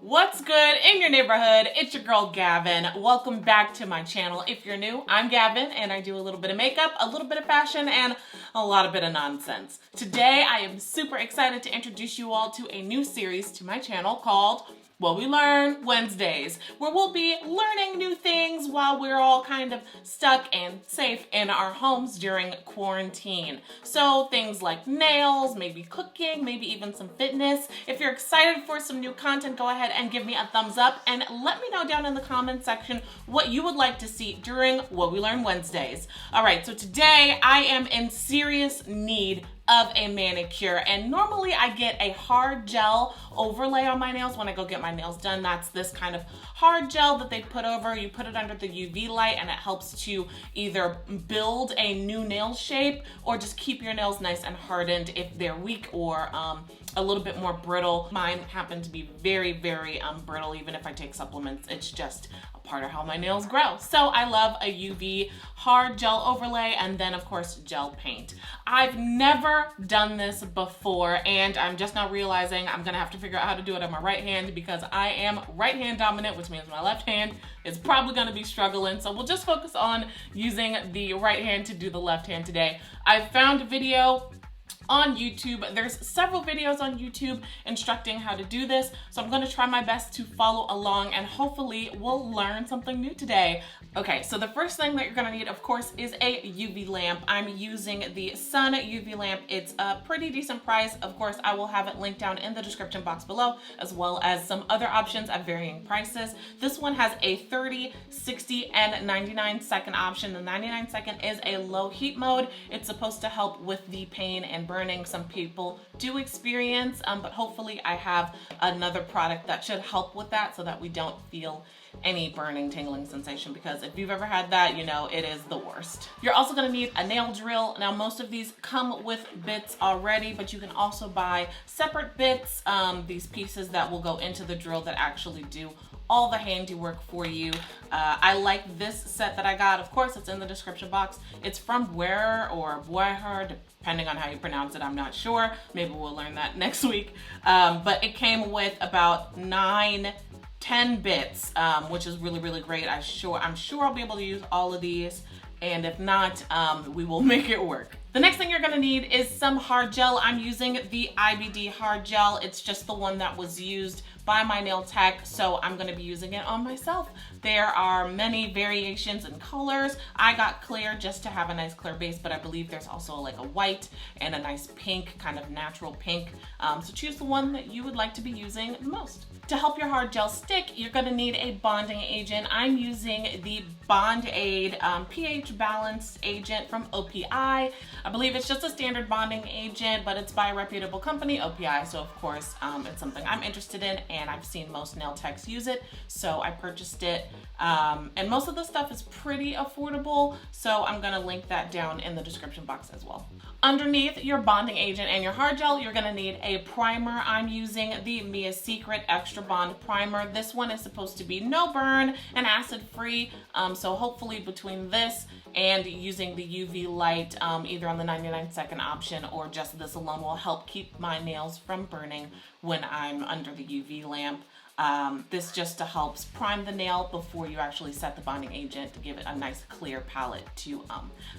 What's good in your neighborhood? It's your girl Gavin. Welcome back to my channel. If you're new, I'm Gavin and I do a little bit of makeup, a little bit of fashion, and a bit of nonsense. Today I am super excited to introduce you all to a new series to my channel called We Learn Wednesdays, where we'll be learning new things while we're all kind of stuck and safe in our homes during quarantine. So things like nails, maybe cooking, maybe even some fitness. If you're excited for some new content, go ahead and give me a thumbs up and let me know down in the comment section what you would like to see during We Learn Wednesdays. All right, so today I am in serious need of a manicure, and normally I get a hard gel overlay on my nails when I go get my nails done. That's this kind of hard gel that they put over. You put it under the UV light and it helps to either build a new nail shape or just keep your nails nice and hardened if they're weak or a little bit more brittle. Mine happen to be very brittle. Even if I take supplements, it's just a part of how my nails grow. So I love a UV hard gel overlay and then of course gel paint. I've never done this before and I'm just now realizing I'm gonna have to figure out how to do it on my right hand because I am right hand dominant, which means my left hand is probably gonna be struggling. So we'll just focus on using the right hand to do the left hand today. I found a video on YouTube. There's several videos on YouTube instructing how to do this, so I'm going to try my best to follow along and hopefully we'll learn something new today. Okay, so the first thing that you're going to need, of course, is a UV lamp. I'm using the Sony UV lamp. It's a pretty decent price. Of course, I will have it linked down in the description box below, as well as some other options at varying prices. This one has a 30, 60, and 99-second option. The 99-second is a low heat mode. It's supposed to help with the pain and burning some people do experience, but hopefully I have another product that should help with that so that we don't feel any burning, tingling sensation, because if you've ever had that, you know it is the worst. You're also going to need a nail drill. Now most of these come with bits already, but you can also buy separate bits, these pieces that will go into the drill that actually do all the handiwork for you. I like this set that I got. Of course, it's in the description box. It's from Where or Boyher, depending on how you pronounce it, I'm not sure. Maybe we'll learn that next week. But it came with about 10 bits, which is really great. I'm sure I'll be able to use all of these, and if not, we will make it work. The next thing you're gonna need is some hard gel. I'm using the IBD hard gel. It's just the one that was used by my nail tech, so I'm gonna be using it on myself. There are many variations and colors. I got clear just to have a nice clear base, but I believe there's also like a white and a nice pink, kind of natural pink. So choose the one that you would like to be using the most. To help your hard gel stick, you're gonna need a bonding agent. I'm using the Bond Aid pH balanced agent from OPI. I believe it's just a standard bonding agent, but it's by a reputable company, OPI, so of course it's something I'm interested in, and I've seen most nail techs use it, so I purchased it. And most of the stuff is pretty affordable, so I'm gonna link that down in the description box as well. Underneath your bonding agent and your hard gel, you're gonna need a primer. I'm using the Mia Secret Extra Bond Primer. This one is supposed to be no burn and acid free, so hopefully between this and using the UV light, either on the 99-second option or just this alone, will help keep my nails from burning when I'm under the UV lamp. This just helps prime the nail before you actually set the bonding agent to give it a nice clear palette to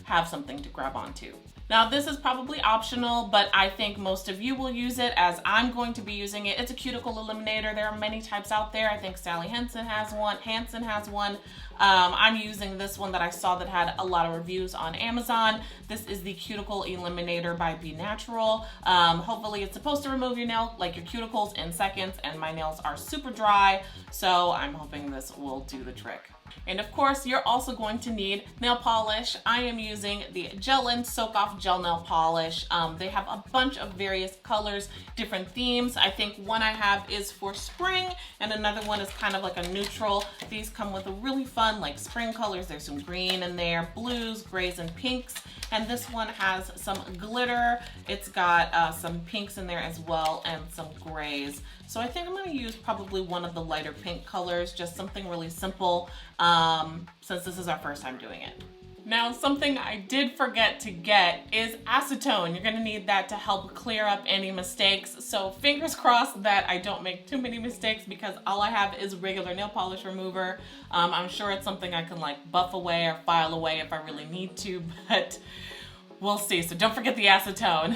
have something to grab onto. Now this is probably optional, but I think most of you will use it as I'm going to be using it. It's a cuticle eliminator. There are many types out there. I think Sally Hansen has one. I'm using this one that I saw that had a lot of reviews on Amazon. This is the Cuticle Eliminator by Be Natural. Hopefully it's supposed to remove your nail, like your cuticles, in seconds, and my nails are super dry, so I'm hoping this will do the trick. And of course, you're also going to need nail polish. I am using the Gel-In Soak Off Gel Nail Polish. They have a bunch of various colors, different themes. I think one I have is for spring, and another one is kind of like a neutral. These come with a really fun, like, spring colors. There's some green in there, blues, grays, and pinks. And this one has some glitter. It's got some pinks in there as well, and some grays. So I think I'm going to use probably one of the lighter pink colors, just something really simple, since this is our first time doing it. Now, something I did forget to get is acetone. You're gonna need that to help clear up any mistakes. So fingers crossed that I don't make too many mistakes, because all I have is regular nail polish remover. I'm sure it's something I can like buff away or file away if I really need to, but we'll see. So don't forget the acetone.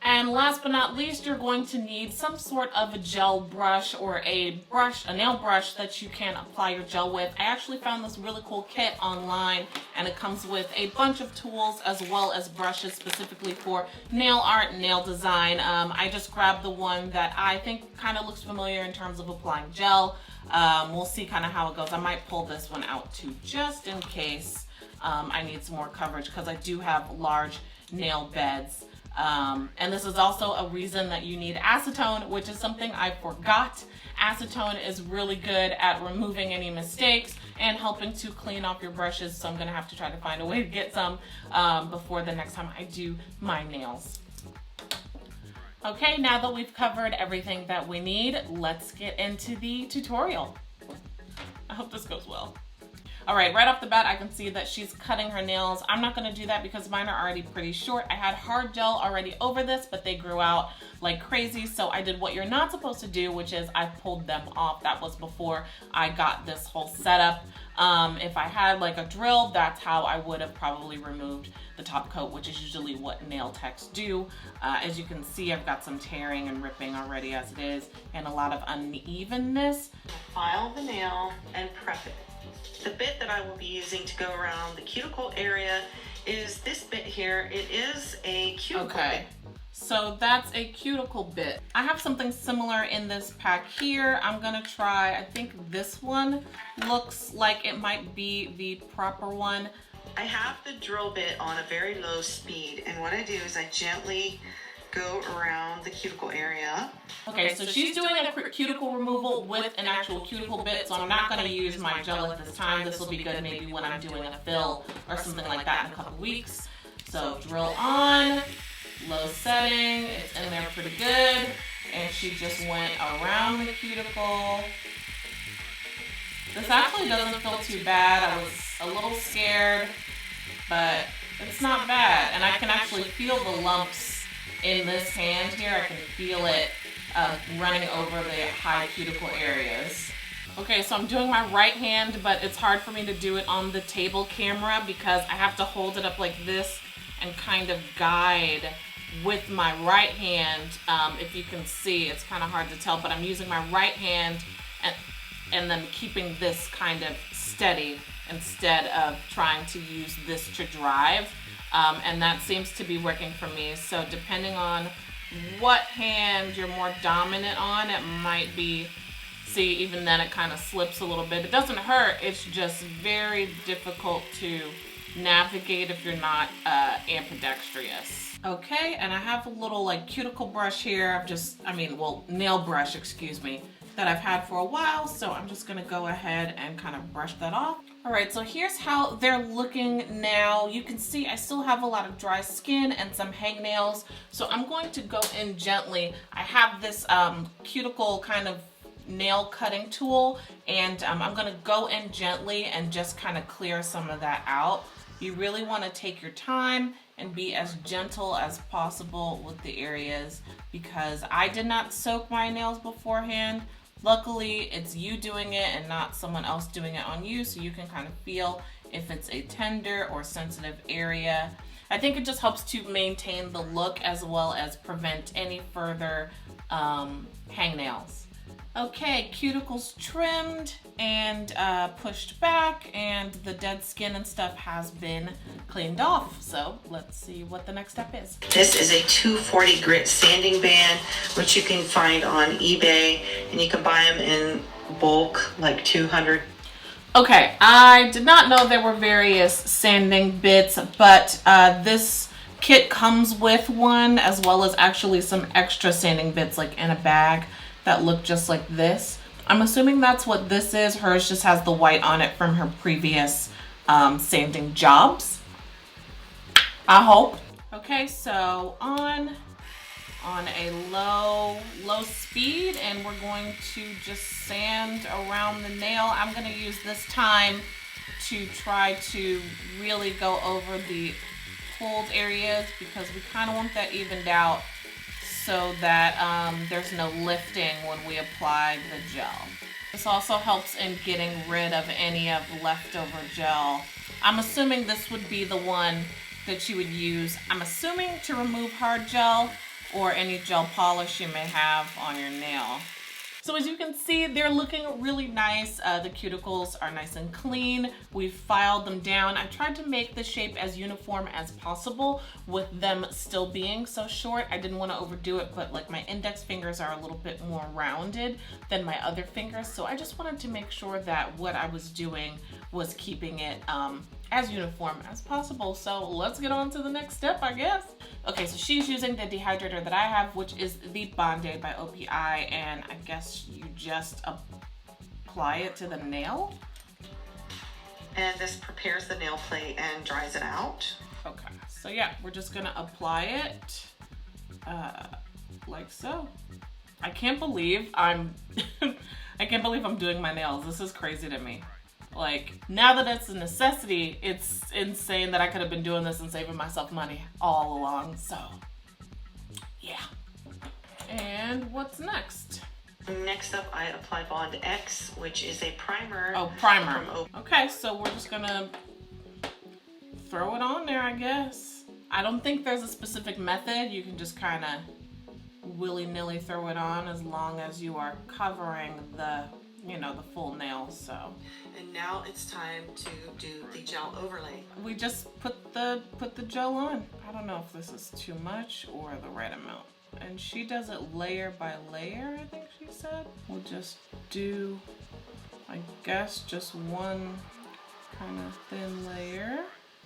And last but not least, you're going to need some sort of a gel brush or a nail brush that you can apply your gel with. I actually found this really cool kit online, and it comes with a bunch of tools as well as brushes specifically for nail art and nail design. I just grabbed the one that I think kind of looks familiar in terms of applying gel. We'll see kind of how it goes. I might pull this one out too, just in case I need some more coverage, because I do have large nail beds. And this is also a reason that you need acetone, which is something I forgot. Acetone is really good at removing any mistakes and helping to clean off your brushes, so I'm gonna have to try to find a way to get some before the next time I do my nails. Okay, now that we've covered everything that we need, let's get into the tutorial. I hope this goes well. All right, right off the bat, I can see that she's cutting her nails. I'm not gonna do that because mine are already pretty short. I had hard gel already over this, but they grew out like crazy. So I did what you're not supposed to do, which is I pulled them off. That was before I got this whole setup. If I had like a drill, that's how I would have probably removed the top coat, which is usually what nail techs do. As you can see, I've got some tearing and ripping already as it is, and a lot of unevenness. File the nail and prep it. The bit that I will be using to go around the cuticle area is this bit here. It is a cuticle bit. So that's a cuticle bit. I have something similar in this pack here. I'm gonna try, I think this one looks like it might be the proper one. I have the drill bit on a very low speed, and what I do is I gently go around the cuticle area. Okay, so she's doing a cuticle removal with an actual cuticle bit, so I'm not gonna use my gel at this time. This will be good maybe when I'm doing a fill or something like that in a couple weeks. So drill on, low setting, it's in there pretty good, and she just went around the cuticle. This actually doesn't feel too bad. I was a little scared, but it's not bad, and I can actually feel the lumps in this hand here. I can feel it running over the high cuticle areas. Okay, so I'm doing my right hand, but it's hard for me to do it on the table camera because I have to hold it up like this and kind of guide with my right hand. If you can see, it's kind of hard to tell, but I'm using my right hand and then keeping this kind of steady instead of trying to use this to drive. And that seems to be working for me. So depending on what hand you're more dominant on, it might be, see, even then it kind of slips a little bit. It doesn't hurt, it's just very difficult to navigate if you're not ambidextrous. Okay, and I have a little like cuticle brush here. Nail brush, excuse me, that I've had for a while. So I'm just gonna go ahead and kind of brush that off. All right, so here's how they're looking now. You can see I still have a lot of dry skin and some hangnails. So I'm going to go in gently. I have this cuticle kind of nail cutting tool, and I'm gonna go in gently and just kind of clear some of that out. You really wanna take your time and be as gentle as possible with the areas, because I did not soak my nails beforehand. Luckily, it's you doing it and not someone else doing it on you, so you can kind of feel if it's a tender or sensitive area. I think it just helps to maintain the look as well as prevent any further hangnails. Okay, cuticles trimmed and pushed back, and the dead skin and stuff has been cleaned off. So let's see what the next step is. This is a 240 grit sanding band, which you can find on eBay, and you can buy them in bulk, like 200. Okay, I did not know there were various sanding bits, but this kit comes with one, as well as actually some extra sanding bits like in a bag that look just like this. I'm assuming that's what this is. Hers just has the white on it from her previous sanding jobs, I hope. Okay, so on a low speed, and we're going to just sand around the nail. I'm gonna use this time to try to really go over the pulled areas because we kind of want that evened out so that there's no lifting when we apply the gel. This also helps in getting rid of any of leftover gel. I'm assuming this would be the one that you would use, I'm assuming, to remove hard gel or any gel polish you may have on your nail. So as you can see, they're looking really nice. The cuticles are nice and clean. We've filed them down. I tried to make the shape as uniform as possible with them still being so short. I didn't want to overdo it, but like my index fingers are a little bit more rounded than my other fingers. So I just wanted to make sure that what I was doing was keeping it as uniform as possible. So let's get on to the next step, I guess. Okay, so she's using the dehydrator that I have, which is the Bonde by OPI, and I guess you just apply it to the nail. And this prepares the nail plate and dries it out. Okay, so yeah, we're just gonna apply it like so. I can't believe I'm doing my nails. This is crazy to me. Like, now that it's a necessity, it's insane that I could have been doing this and saving myself money all along, so yeah. And what's next? Next up, I apply Bond X, which is a primer. Oh, primer. Okay, so we're just gonna throw it on there, I guess. I don't think there's a specific method. You can just kind of willy-nilly throw it on as long as you are covering the, you know, the full nail, so. And now it's time to do the gel overlay. We just put the gel on. I don't know if this is too much or the right amount. And she does it layer by layer, I think she said. We'll just do, I guess, just one kind of thin layer.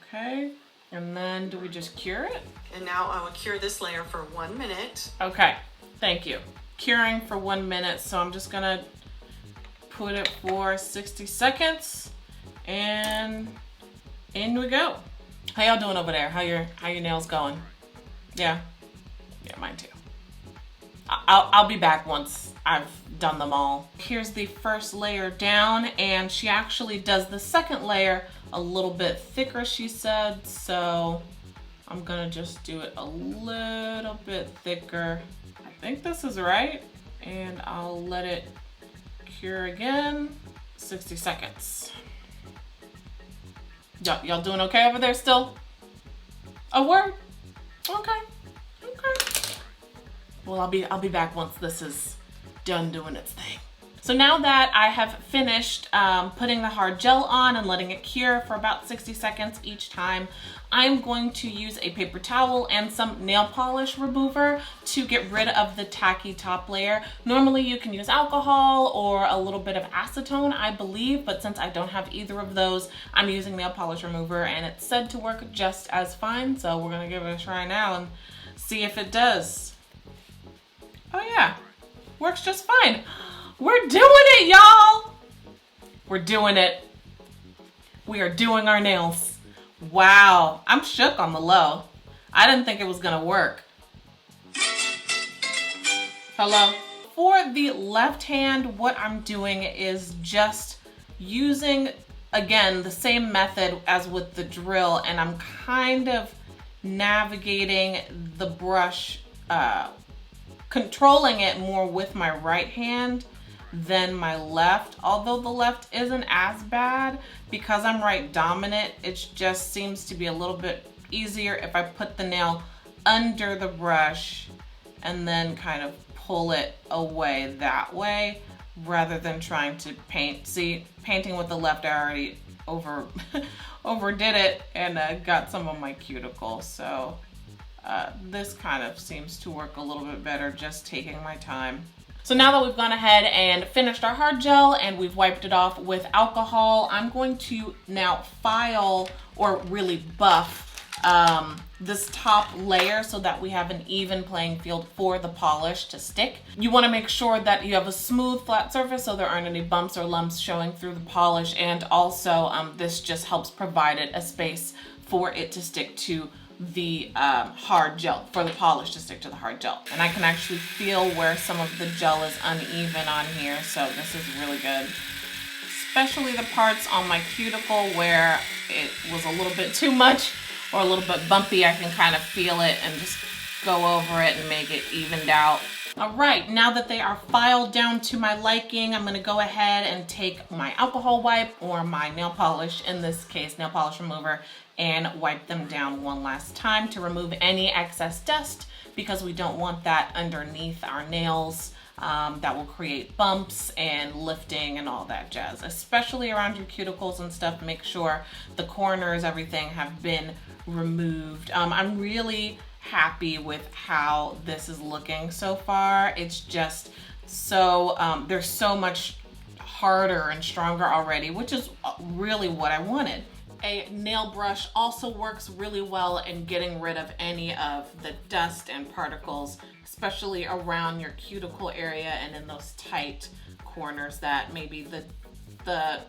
Okay. And then do we just cure it? And now I will cure this layer for 1 minute. Okay, thank you. Curing for 1 minute, so I'm just gonna put it for 60 seconds and in we go. How y'all doing over there? How your nails going? Yeah, mine too. I'll be back once I've done them all. Here's the first layer down, and she actually does the second layer a little bit thicker, she said, so I'm gonna just do it a little bit thicker. I think this is right, and I'll let it cure again. 60 seconds. Y'all doing okay over there still? A word? Okay. Well, I'll be back once this is done doing its thing. So now that I have finished putting the hard gel on and letting it cure for about 60 seconds each time, I'm going to use a paper towel and some nail polish remover to get rid of the tacky top layer. Normally you can use alcohol or a little bit of acetone, I believe, but since I don't have either of those, I'm using nail polish remover, and it's said to work just as fine, so we're gonna give it a try now and see if it does. Oh yeah, works just fine. We're doing it, y'all. We're doing it. We are doing our nails. Wow, I'm shook on the low. I didn't think it was gonna work. Hello? For the left hand, what I'm doing is just using, again, the same method as with the drill, and I'm kind of navigating the brush, controlling it more with my right hand than my left. Although the left isn't as bad, because I'm right dominant, it just seems to be a little bit easier if I put the nail under the brush and then kind of pull it away that way rather than trying to paint. See, painting with the left, I already overdid it and got some of my cuticles. So this kind of seems to work a little bit better, just taking my time. So now that we've gone ahead and finished our hard gel and we've wiped it off with alcohol, I'm going to now file, or really buff, this top layer so that we have an even playing field for the polish to stick. You want to make sure that you have a smooth, flat surface so there aren't any bumps or lumps showing through the polish, and also this just helps provide it a space for it to stick to the hard gel, for the polish to stick to the hard gel. And I can actually feel where some of the gel is uneven on here, so this is really good. especially the parts on my cuticle where it was a little bit too much or a little bit bumpy. I can kind of feel it and just go over it and make it evened out. All right, now that they are filed down to my liking, I'm gonna go ahead and take my alcohol wipe or my nail polish, in this case, nail polish remover, and wipe them down one last time to remove any excess dust, because we don't want that underneath our nails. That will create bumps and lifting and all that jazz, especially around your cuticles and stuff. Make sure the corners, everything have been removed. I'm really happy with how this is looking so far. It's just so, they're so much harder and stronger already, which is really what I wanted. A nail brush also works really well in getting rid of any of the dust and particles, especially around your cuticle area and in those tight corners that maybe the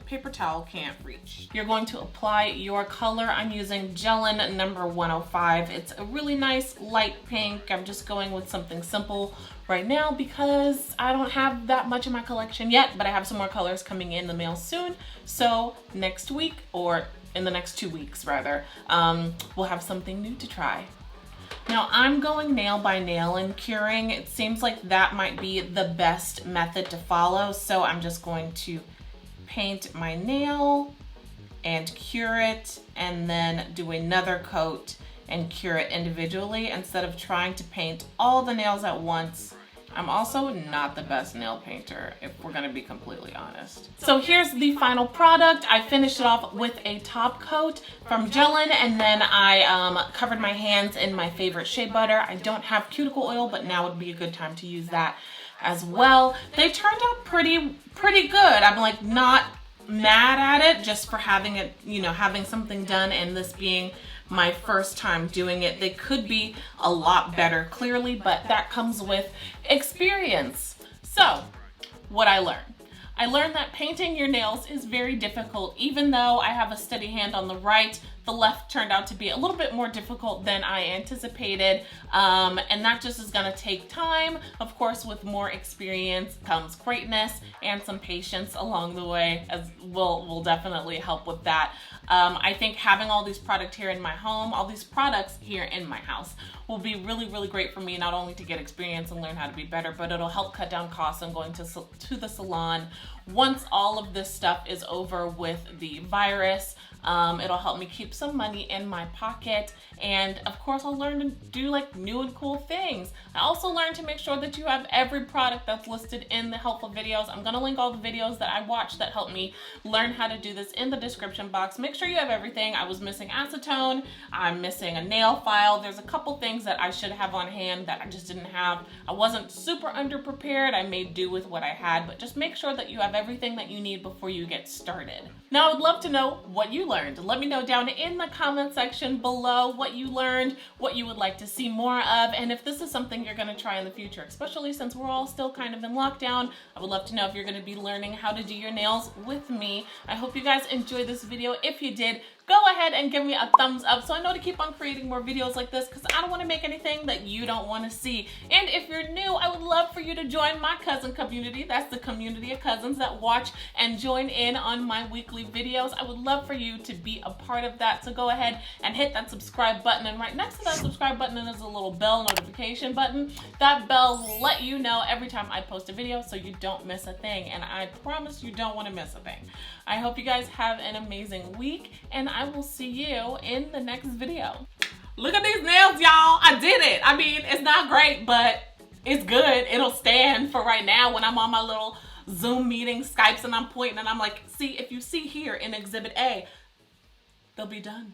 paper towel can't reach. You're going to apply your color. I'm using Gavyn number 105. It's a really nice light pink. I'm just going with something simple right now because I don't have that much in my collection yet, but I have some more colors coming in the mail soon. So next week, or in the next 2 weeks rather, we'll have something new to try. Now I'm going nail by nail and curing. It seems like that might be the best method to follow. So I'm just going to paint my nail and cure it, and then do another coat and cure it individually instead of trying to paint all the nails at once. I'm also not the best nail painter, if we're gonna be completely honest. So here's the final product. I finished it off with a top coat from Gavyn, and then I covered my hands in my favorite shea butter. I don't have cuticle oil, but now would be a good time to use that as well. They turned out pretty good. I'm like not mad at it just for having it, you know, having something done, and this being my first time doing it. They could be a lot better, clearly, but that comes with experience. So what I learned that painting your nails is very difficult. Even though I have a steady hand on the right, the left turned out to be a little bit more difficult than I anticipated. And that just is gonna take time. Of course, with more experience comes greatness and some patience along the way, as will definitely help with that. I think having all these products here in my home, all these products here in my house, will be really great for me, not only to get experience and learn how to be better, but it'll help cut down costs on going to the salon. Once all of this stuff is over with the virus, it'll help me keep some money in my pocket, and of course I'll learn to do like new and cool things. I also learned to make sure that you have every product that's listed in the helpful videos. I'm gonna link all the videos that I watched that helped me learn how to do this in the description box. Make sure you have everything. I was missing acetone, I'm missing a nail file. There's a couple things that I should have on hand that I just didn't have. I wasn't super underprepared. I made do with what I had, but just make sure that you have everything that you need before you get started. Now I would love to know what you learned. Let me know down in the comment section below what you learned, what you would like to see more of, and if this is something you're gonna try in the future, especially since we're all still kind of in lockdown. I would love to know if you're gonna be learning how to do your nails with me. I hope you guys enjoyed this video. If you did, go ahead and give me a thumbs up so I know to keep on creating more videos like this, because I don't want to make anything that you don't want to see. And if you're new, I would love for you to join my cousin community. That's the community of cousins that watch and join in on my weekly videos. I would love for you to be a part of that. So go ahead and hit that subscribe button, and right next to that subscribe button is a little bell notification button. That bell will let you know every time I post a video so you don't miss a thing, and I promise you don't want to miss a thing. I hope you guys have an amazing week, and I will see you in the next video. Look at these nails, y'all. I did it. I mean, it's not great, but it's good. It'll stand for right now when I'm on my little Zoom meeting, Skypes, and I'm pointing and I'm like, see, if you see here in Exhibit A, they'll be done.